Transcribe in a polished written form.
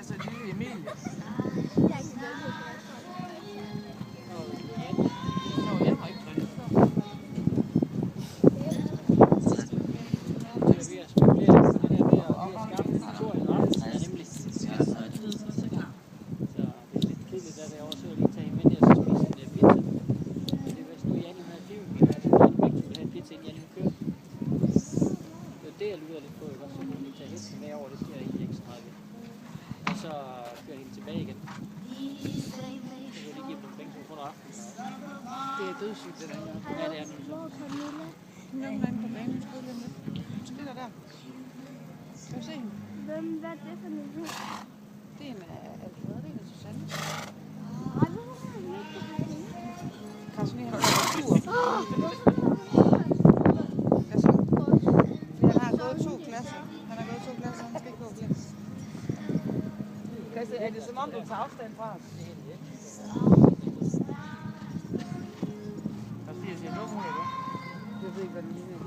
Altså, lille Emilie. Det jeg lurer lidt på, ikke? Så kunne vi tage hesten med over, det siger jeg ikke så meget ved. Og så kører hende tilbage igen. Så kan jeg lige give dem nogle penge, så hun får noget aften. Det er dødssygt, det der. Ja, det er nemlig så. Hun er inde på banen, hun spiller lidt. Hun spiller der. Kan du se hende? Hvad er det for noget? Det er en af Alfred, det er en af Susanne. Carsten, han har gået tur. Han har gået 2 klasser. Han skal ikke gå flere. Christian, er det som om, du tager afstand fra os? Det er det ikke. Hvad siger du? Jeg ved ikke, hvad den ligner.